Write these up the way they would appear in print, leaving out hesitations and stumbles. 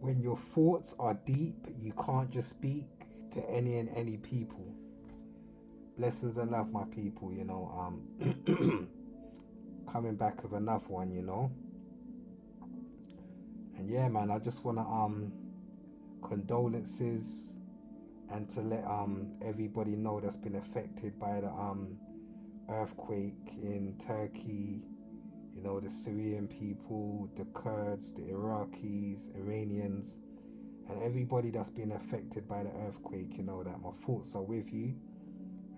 when your thoughts are deep, you can't just speak to any and any people. Blessings and love, my people. Coming back with another one. And yeah, man, I just wanna condolences and to let everybody know that's been affected by the earthquake in Turkey. The Syrian people, the Kurds, the Iraqis, Iranians, and everybody that's been affected by the earthquake. That my thoughts are with you,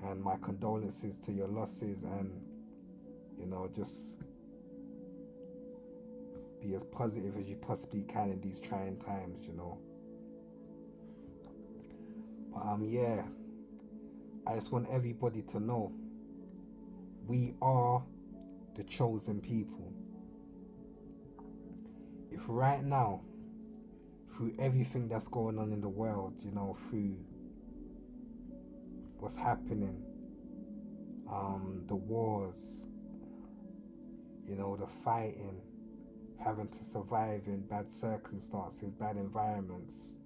and my condolences to your losses, and just be as positive as you possibly can in these trying times. But yeah, I just want everybody to know we are the chosen people. If right now, through everything that's going on in the world, through what's happening, the wars, the fighting, having to survive in bad circumstances, bad environments,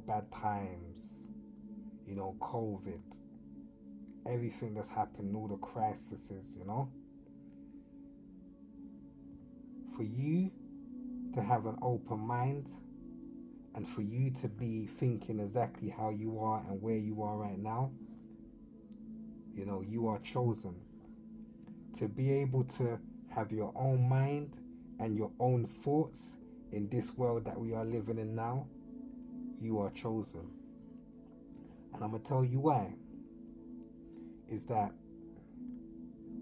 bad times, COVID, everything that's happened, all the crises. For you to have an open mind and for you to be thinking exactly how you are and where you are right now, you are chosen. To be able to have your own mind and your own thoughts in this world that we are living in now, you are chosen. And I'm going to tell you why. Is that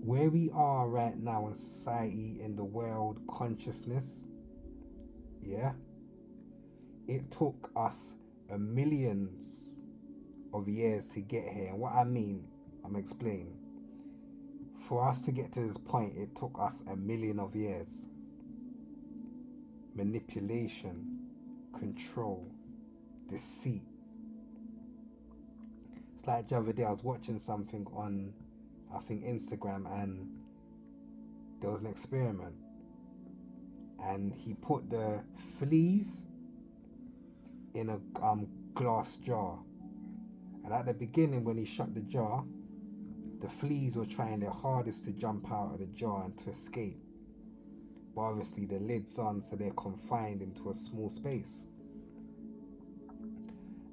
where we are right now in society, in the world, consciousness, yeah, it took us millions of years to get here. And what I mean, I'm explaining. For us to get to this point, it took us a million of years. Manipulation, control, deceit. It's like the other day I was watching something on, I think, Instagram, and there was an experiment. And he put the fleas in a glass jar. And at the beginning, when he shut the jar, the fleas were trying their hardest to jump out of the jar and to escape. But obviously the lid's on, so they're confined into a small space.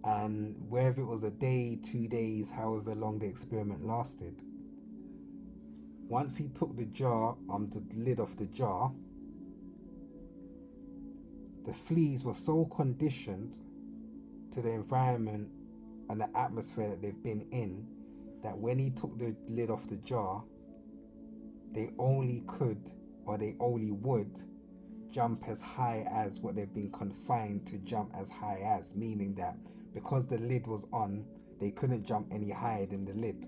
And whether it was a day, 2 days, however long the experiment lasted, once he took the jar, the lid off the jar, the fleas were so conditioned to the environment and the atmosphere that they've been in, that when he took the lid off the jar, they only could, or they only would, jump as high as what they've been confined to jump as high as, meaning that because the lid was on, they couldn't jump any higher than the lid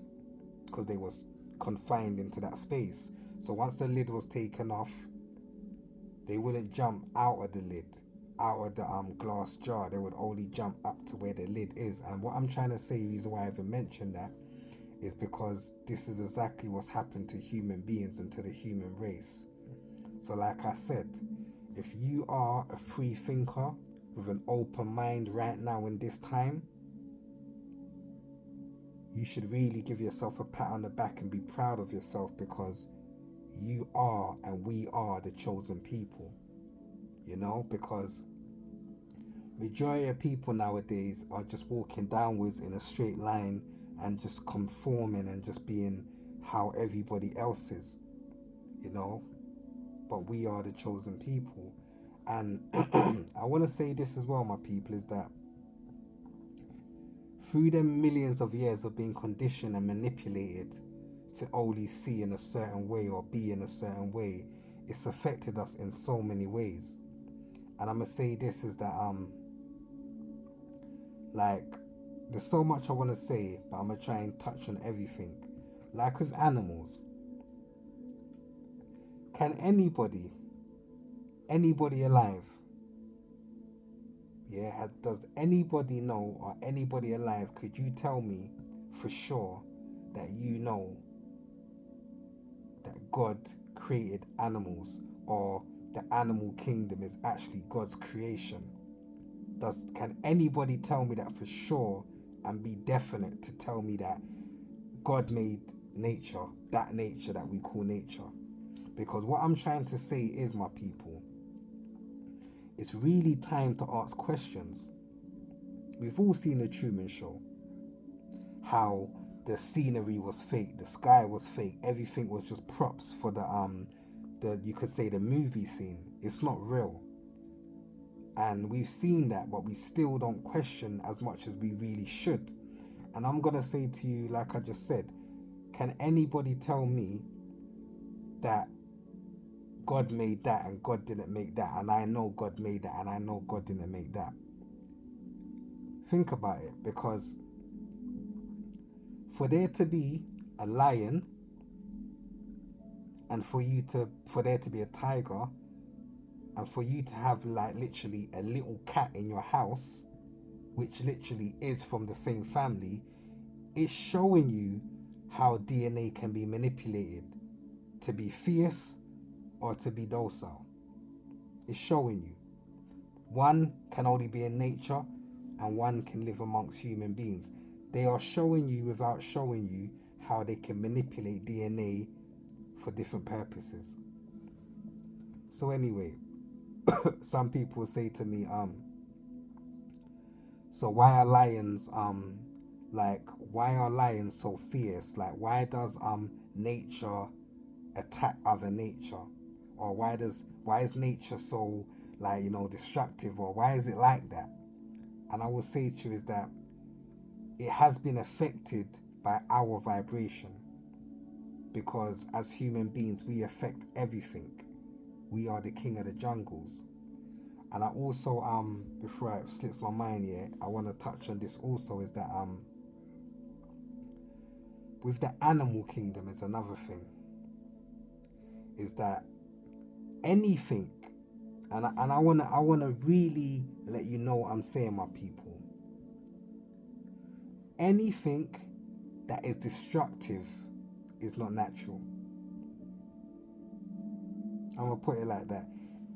because they was confined into that space. So once the lid was taken off, they wouldn't jump out of the lid, out of the glass jar. They would only jump up to where the lid is. And what I'm trying to say, the reason why I even mentioned that, is because this is exactly what's happened to human beings and to the human race. So like I said, if you are a free thinker with an open mind right now in this time, you should really give yourself a pat on the back and be proud of yourself, because you are and we are the chosen people. Because majority of people nowadays are just walking downwards in a straight line and just conforming and just being how everybody else is, but we are the chosen people. And I want to say this as well, my people, is that through them millions of years of being conditioned and manipulated to only see in a certain way or be in a certain way, it's affected us in so many ways. And I'm going to say this is that like, there's so much I want to say, but I'm going to try and touch on everything. Like with animals, can anybody alive, does anybody know, or anybody alive, could you tell me for sure that that God created animals, or the animal kingdom is actually God's creation? Can anybody tell me that for sure and be definite to tell me that God made nature, that nature that we call nature? Because what I'm trying to say is, my people, it's really time to ask questions. We've all seen the Truman Show. How the scenery was fake, the sky was fake, everything was just props for the you could say the movie scene. It's not real. And we've seen that, but we still don't question as much as we really should. And I'm gonna say to you, like I just said, can anybody tell me that God made that and God didn't make that, and I know God made that and I know God didn't make that? Think about it, because for there to be a lion and for there to be a tiger, and for you to have like literally a little cat in your house, which literally is from the same family, it's showing you how DNA can be manipulated to be fierce or to be docile. It's showing you. One can only be in nature and one can live amongst human beings. They are showing you without showing you how they can manipulate DNA for different purposes. So anyway, some people say to me, so why are lions why are lions so fierce? Like, why does nature attack other nature? Or why is nature so destructive? Or why is it like that? And I will say to you is that it has been affected by our vibration, because as human beings we affect everything. We are the king of the jungles. And I also before it slips my mind here, I want to touch on this also, is that with the animal kingdom is another thing, is that anything, and I wanna really let you know what I'm saying, my people. Anything that is destructive is not natural. I'm gonna put it like that.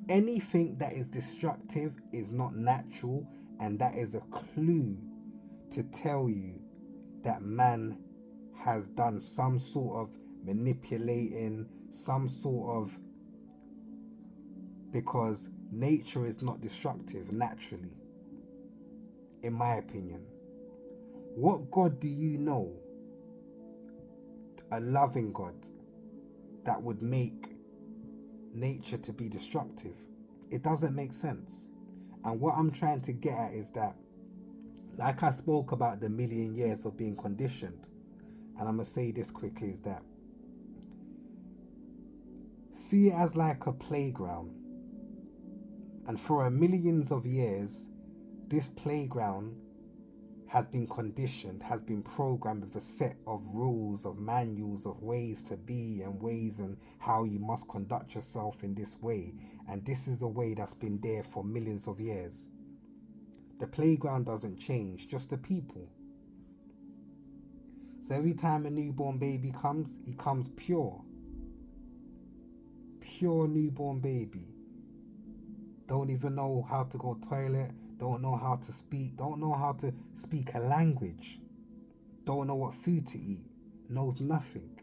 Anything that is destructive is not natural, and that is a clue to tell you that man has done some sort of manipulating, because nature is not destructive naturally, in my opinion. What God do you know, a loving God, that would make nature to be destructive? It doesn't make sense. And what I'm trying to get at is that, like I spoke about the million years of being conditioned, and I'm going to say this quickly, is that see it as like a playground. And for millions of years, this playground has been conditioned, has been programmed with a set of rules, of manuals, of ways to be and ways and how you must conduct yourself in this way. And this is a way that's been there for millions of years. The playground doesn't change, just the people. So every time a newborn baby comes, he comes pure. Pure newborn baby. Don't even know how to go toilet, don't know how to speak, don't know how to speak a language, don't know what food to eat, knows nothing.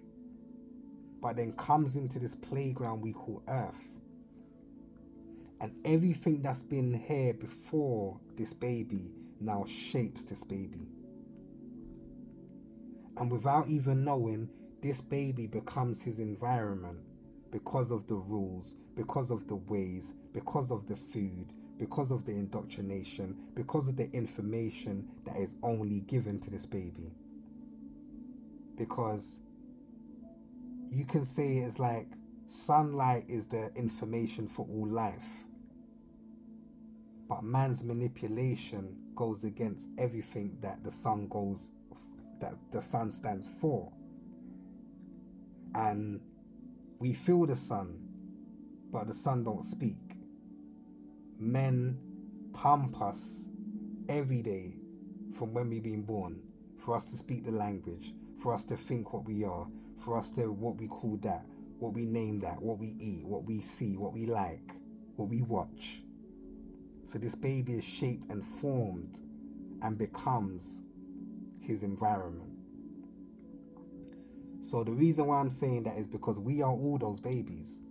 But then comes into this playground we call Earth. And everything that's been here before this baby now shapes this baby. And without even knowing, this baby becomes his environment, because of the rules, because of the ways, because of the food, because of the indoctrination, because of the information that is only given to this baby. Because you can say it's like sunlight is the information for all life, but man's manipulation goes against everything that the sun stands for. And we feel the sun, but the sun don't speak. Men pump us every day from when we've been born, for us to speak the language, for us to think what we are, for us to what we call that, what we name that, what we eat, what we see, what we like, what we watch. So this baby is shaped and formed and becomes his environment. So the reason why I'm saying that is because we are all those babies.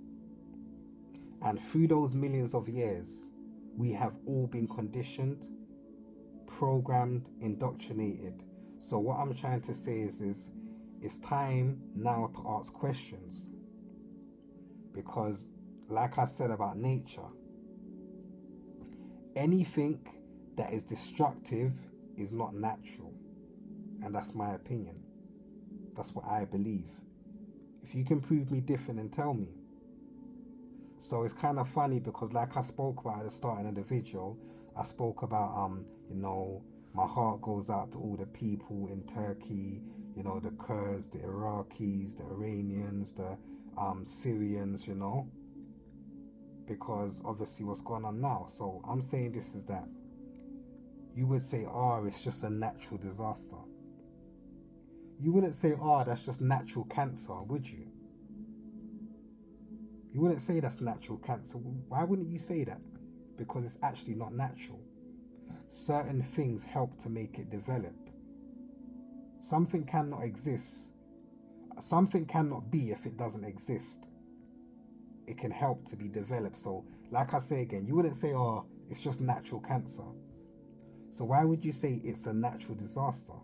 And through those millions of years, we have all been conditioned, programmed, indoctrinated. So what I'm trying to say is it's time now to ask questions. Because like I said about nature, anything that is destructive is not natural. And that's my opinion. That's what I believe. If you can prove me different, then tell me. So it's kind of funny because like I spoke about at the start of the video, I spoke about, my heart goes out to all the people in Turkey, the Kurds, the Iraqis, the Iranians, the Syrians, because obviously what's going on now. So I'm saying this is that you would say, it's just a natural disaster. You wouldn't say, that's just natural cancer, would you? You wouldn't say that's natural cancer. Why wouldn't you say that? Because it's actually not natural. Certain things help to make it develop. Something cannot exist. Something cannot be if it doesn't exist. It can help to be developed. So, like I say again, you wouldn't say, it's just natural cancer. So why would you say it's a natural disaster?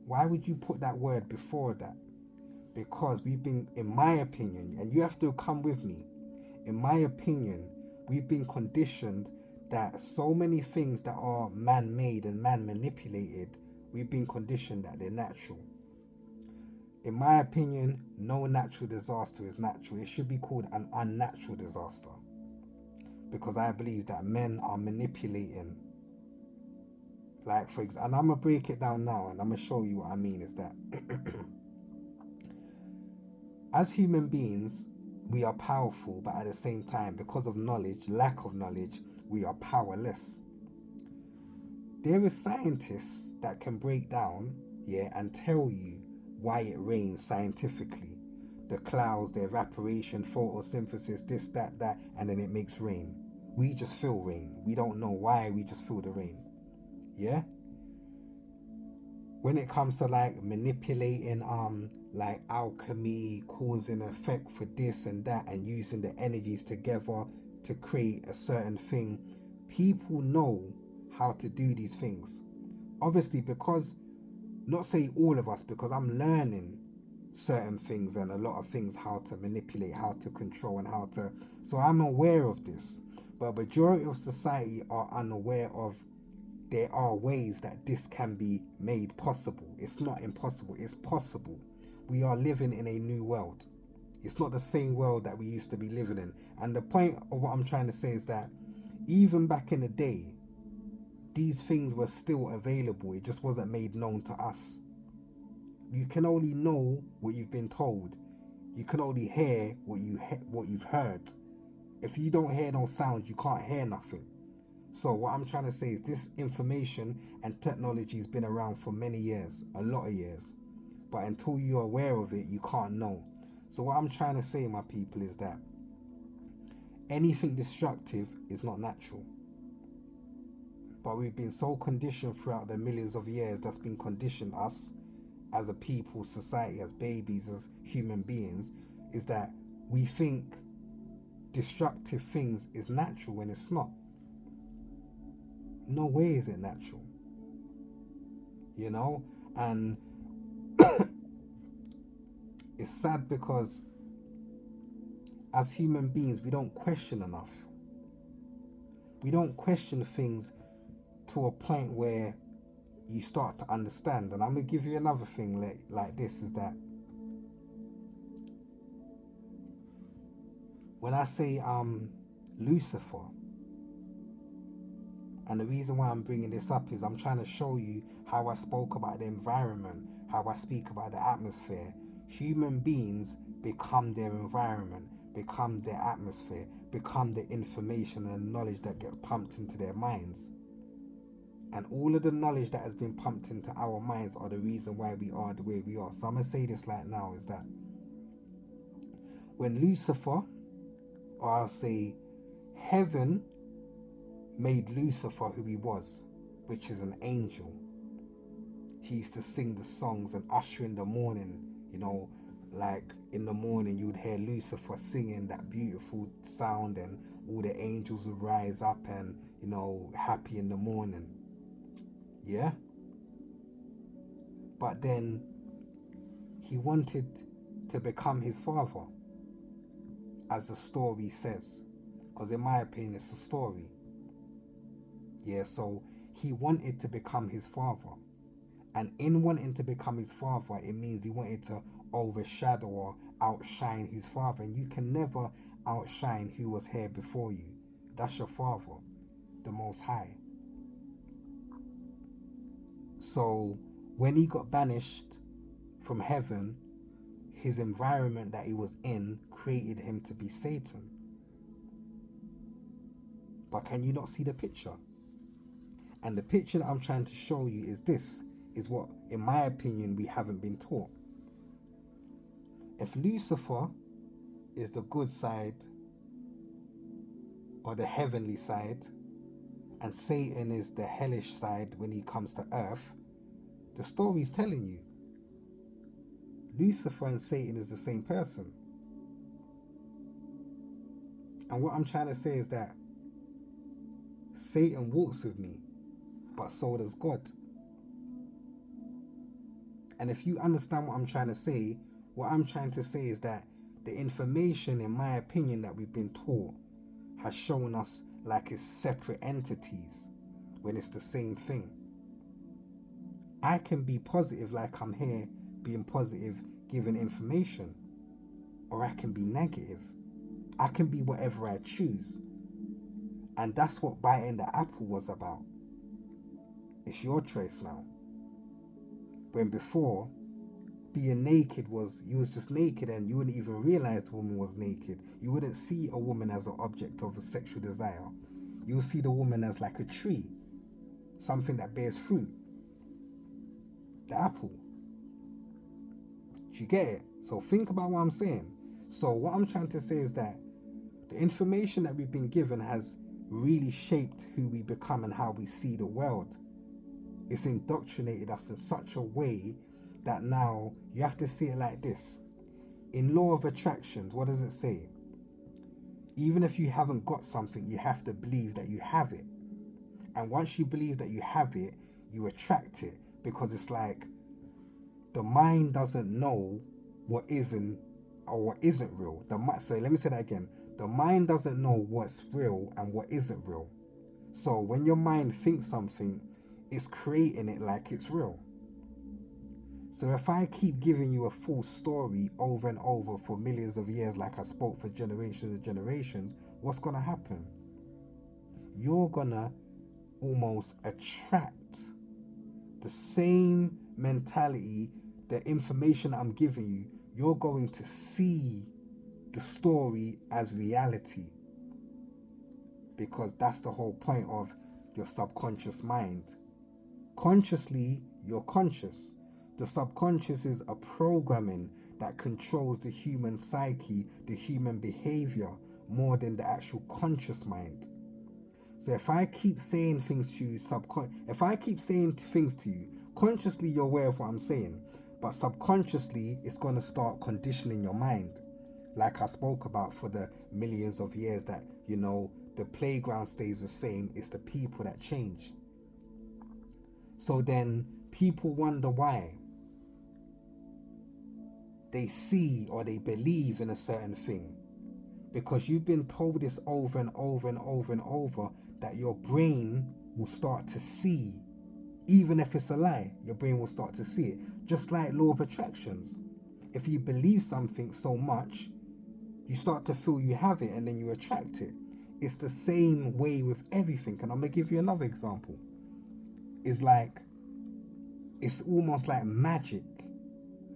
Why would you put that word before that? Because we've been, in my opinion, and you have to come with me, in my opinion, we've been conditioned that so many things that are man-made and man-manipulated, we've been conditioned that they're natural. In my opinion, no natural disaster is natural. It should be called an unnatural disaster. Because I believe that men are manipulating. Like, for example, and I'm going to break it down now and I'm going to show you what I mean is that as human beings, we are powerful, but at the same time, because of knowledge, lack of knowledge, we are powerless. There are scientists that can break down, and tell you why it rains scientifically. The clouds, the evaporation, photosynthesis, this, that, and then it makes rain. We just feel rain. We don't know why, we just feel the rain. Yeah? When it comes to like manipulating like alchemy, cause and effect for this and that, and using the energies together to create a certain thing, people know how to do these things. Obviously, because, not say all of us, because I'm learning certain things and a lot of things, how to manipulate, how to control, and how to, so I'm aware of this. But a majority of society are unaware of there are ways that this can be made possible. It's not impossible, it's possible. We are living in a new world. It's not the same world that we used to be living in. And the point of what I'm trying to say is that even back in the day, these things were still available. It just wasn't made known to us. You can only know what you've been told. You can only hear what you've heard. If you don't hear no sounds, you can't hear nothing. So what I'm trying to say is this information and technology has been around for many years, a lot of years. But until you're aware of it, you can't know. So what I'm trying to say, my people, is that anything destructive is not natural. But we've been so conditioned throughout the millions of years that's been conditioned us as a people, society, as babies, as human beings, is that we think destructive things is natural when it's not. No way is it natural. And it's sad because as human beings, we don't question enough. We don't question things to a point where you start to understand. And I'm going to give you another thing like this, is that when I say Lucifer, and the reason why I'm bringing this up is I'm trying to show you how I spoke about the environment, how I speak about the atmosphere. Human beings become their environment, become their atmosphere, become the information and knowledge that gets pumped into their minds. And all of the knowledge that has been pumped into our minds are the reason why we are the way we are. So I'm going to say this like now, is that when Lucifer, or I'll say heaven, made Lucifer who he was, which is an angel. He used to sing the songs and usher in the morning, like in the morning you'd hear Lucifer singing that beautiful sound, and all the angels would rise up and, happy in the morning. Yeah? But then he wanted to become his father, as the story says. Because in my opinion, it's a story. Yeah, so he wanted to become his father. And in wanting to become his father, it means he wanted to overshadow or outshine his father. And you can never outshine who was here before you. That's your father, the Most High. So when he got banished from heaven, his environment that he was in created him to be Satan. But can you not see the picture? And the picture that I'm trying to show you is what, in my opinion, we haven't been taught. If Lucifer is the good side or the heavenly side, and Satan is the hellish side when he comes to earth, the story's telling you Lucifer and Satan is the same person. And what I'm trying to say is that Satan walks with me, but so does God. And if you understand what I'm trying to say, what I'm trying to say is that the information, in my opinion, that we've been taught has shown us like it's separate entities when it's the same thing. I can be positive like I'm here being positive, giving information, or I can be negative. I can be whatever I choose. And that's what biting the apple was about. It's your choice now. When before, being naked was, you was just naked and you wouldn't even realize the woman was naked. You wouldn't see a woman as an object of a sexual desire. You'll see the woman as like a tree, something that bears fruit. The apple. You get it? So think about what I'm saying. So what I'm trying to say is that the information that we've been given has really shaped who we become and how we see the world. It's indoctrinated us in such a way that now you have to see it like this. In law of attraction, what does it say? Even if you haven't got something, you have to believe that you have it. And once you believe that you have it, you attract it, because it's like the mind doesn't know what isn't or what isn't real. So let me say that again. The mind doesn't know what's real and what isn't real. So when your mind thinks something, it's creating it like it's real. So if I keep giving you a full story over and over for millions of years, like I spoke for generations and generations, what's going to happen? You're going to almost attract the same mentality, the information I'm giving you. You're going to see the story as reality, because that's the whole point of your subconscious mind. Consciously, you're conscious. The subconscious is a programming that controls the human psyche, the human behavior, more than the actual conscious mind. So if I keep saying things to you, consciously you're aware of what I'm saying, but subconsciously it's going to start conditioning your mind. Like I spoke about for the millions of years that, the playground stays the same, it's the people that change. So then people wonder why they see or they believe in a certain thing, because you've been told this over and over and over and over, that your brain will start to see, even if it's a lie, your brain will start to see it. Just like law of attractions. If you believe something so much, you start to feel you have it and then you attract it. It's the same way with everything. And I'm going to give you another example. It's almost like magic,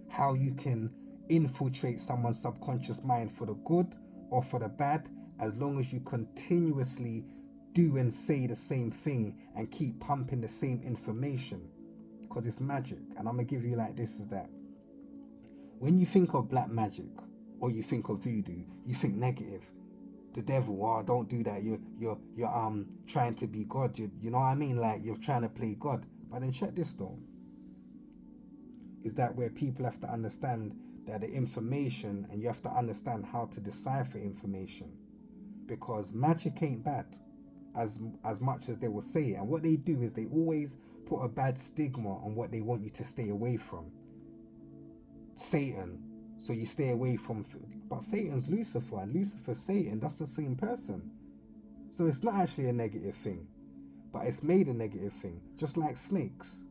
how you can infiltrate someone's subconscious mind for the good or for the bad, as long as you continuously do and say the same thing and keep pumping the same information, because it's magic. And I'm going to give you like this, is that when you think of black magic or you think of voodoo, you think negative. the devil. Oh, don't do that. You're trying to be God. You know what I mean? Like you're trying to play God. But then check this though. Is that where people have to understand that the information, and you have to understand how to decipher information, because magic ain't bad as much as they will say it. And what they do is they always put a bad stigma on what they want you to stay away from. Satan, so you stay away from, but Satan's Lucifer and Lucifer's Satan, that's the same person. So it's not actually a negative thing, but it's made a negative thing. Just like snakes.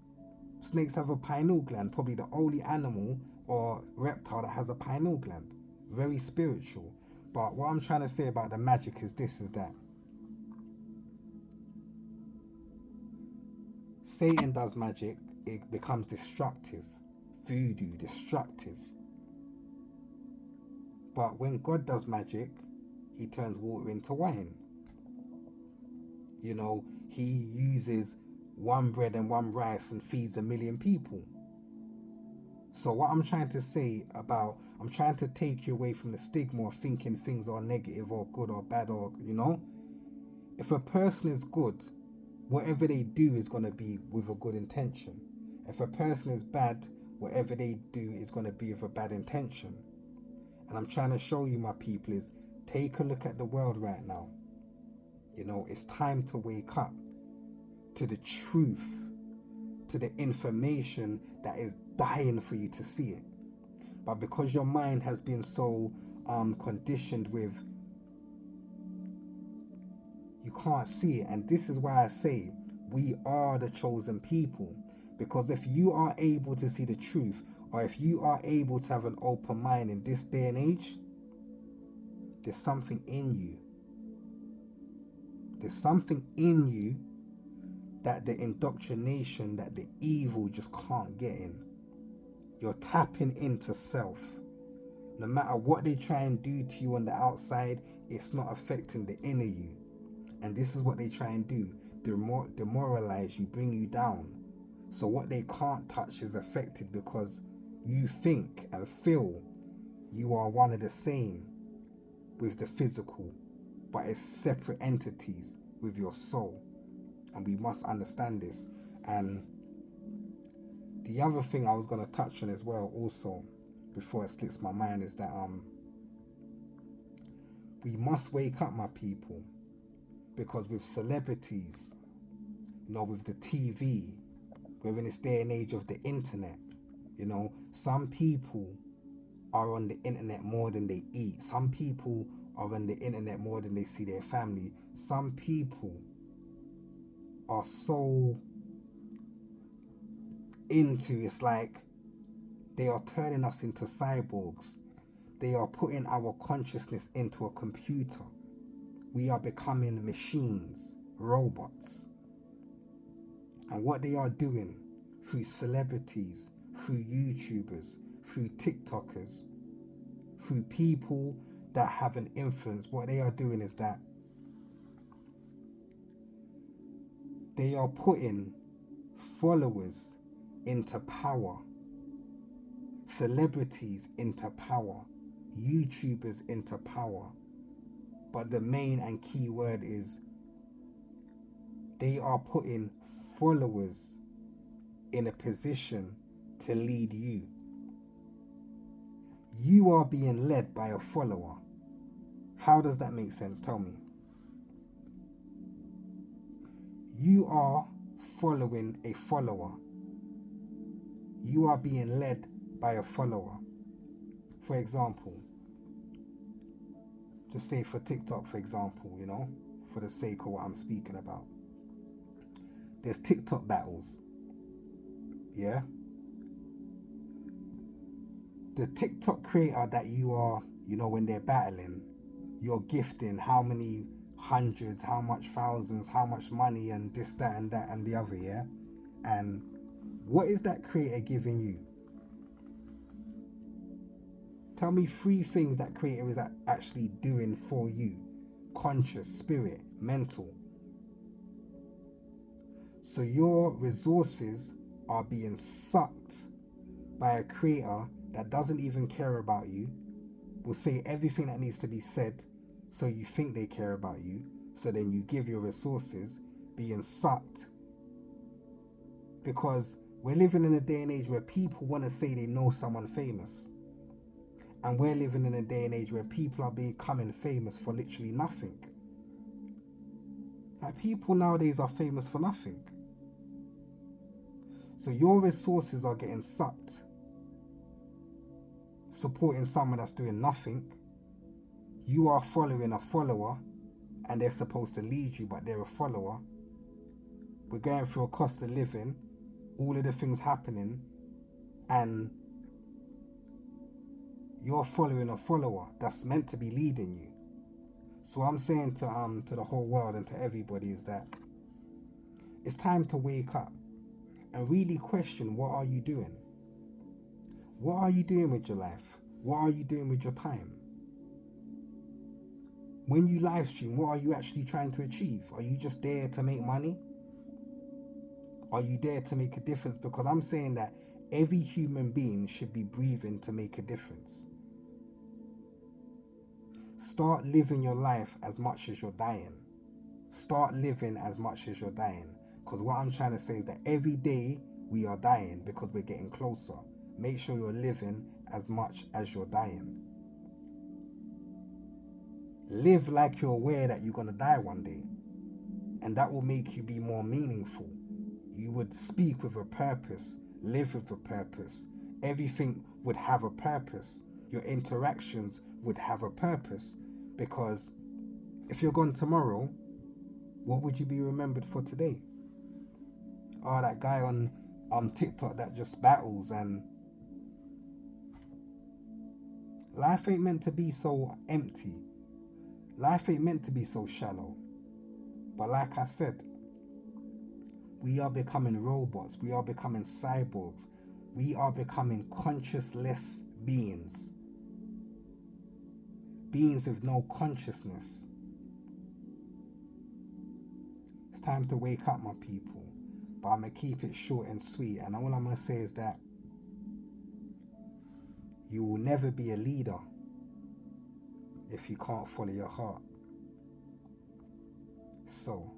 Snakes have a pineal gland, probably the only animal or reptile that has a pineal gland. Very spiritual. But what I'm trying to say about the magic is this, is that Satan does magic, it becomes destructive. Voodoo, destructive. But when God does magic, he turns water into wine. You know, he uses one bread and one rice and feeds 1 million people. So what I'm trying to say about, I'm trying to take you away from the stigma of thinking things are negative or good or bad, or, you know, if a person is good, whatever they do is going to be with a good intention. If a person is bad, whatever they do is going to be with a bad intention. And I'm trying to show you, my people, is take a look at the world right now. You know, it's time to wake up to the truth, to the information that is dying for you to see it. But because your mind has been so conditioned with, you can't see it. And this is why I say we are the chosen people. Because if you are able to see the truth, or if you are able to have an open mind in this day and age, there's something in you. There's something in you that the indoctrination, that the evil just can't get in. You're tapping into self. No matter what they try and do to you on the outside, it's not affecting the inner you. And this is what they try and do. Demoralize you, bring you down. So what they can't touch is affected, because you think and feel you are one of the same with the physical, but it's separate entities with your soul. And we must understand this. And the other thing I was going to touch on as well also, before it slips my mind, is that we must wake up, my people. Because with celebrities, you know, with the TV, we're in this day and age of the internet. You know, some people are on the internet more than they eat. Some people are on the internet more than they see their family. Some people are so into, it's like they are turning us into cyborgs. They are putting our consciousness into a computer. We are becoming machines, robots. And what they are doing through celebrities, through YouTubers, through TikTokers, through people that have an influence, what they are doing is that they are putting followers into power, celebrities into power, YouTubers into power. But the main and key word is they are putting followers in a position to lead you. You are being led by a follower. How does that make sense? Tell me. You are following a follower. You are being led by a follower. For example, just say for TikTok, for example, you know, for the sake of what I'm speaking about. There's TikTok battles. Yeah? The TikTok creator that you are, you know, when they're battling, you're gifting how many hundreds, how much thousands, how much money, and this, that, and that, and the other, yeah? And what is that creator giving you? Tell me 3 things that creator is actually doing for you. Conscious, spirit, mental. So your resources are being sucked by a creator that doesn't even care about you, will say everything that needs to be said, So you think they care about you, so then you give your resources, being sucked. Because we're living in a day and age where people want to say they know someone famous. And we're living in a day and age where people are becoming famous for literally nothing. Like, people nowadays are famous for nothing. So your resources are getting sucked, supporting someone that's doing nothing. You are following a follower, and they're supposed to lead you, but they're a follower. We're going through a cost of living, all of the things happening, and you're following a follower that's meant to be leading you. So what I'm saying to the whole world and to everybody is that it's time to wake up and really question, what are you doing? What are you doing with your life? What are you doing with your time? When you live stream, what are you actually trying to achieve? Are you just there to make money? Are you there to make a difference? Because I'm saying that every human being should be breathing to make a difference. Start living your life as much as you're dying. Start living as much as you're dying. Because what I'm trying to say is that every day we are dying because we're getting closer. Make sure you're living as much as you're dying. Live like you're aware that you're going to die one day. And that will make you be more meaningful. You would speak with a purpose, live with a purpose. Everything would have a purpose. Your interactions would have a purpose. Because if you're gone tomorrow, what would you be remembered for today? Oh, that guy on TikTok that just battles. And life ain't meant to be so empty. Life ain't meant to be so shallow. But like I said, we are becoming robots. We are becoming cyborgs. We are becoming consciousless beings. Beings with no consciousness. It's time to wake up, my people. But I'm going to keep it short and sweet. And all I'm going to say is that you will never be a leader if you can't follow your heart. So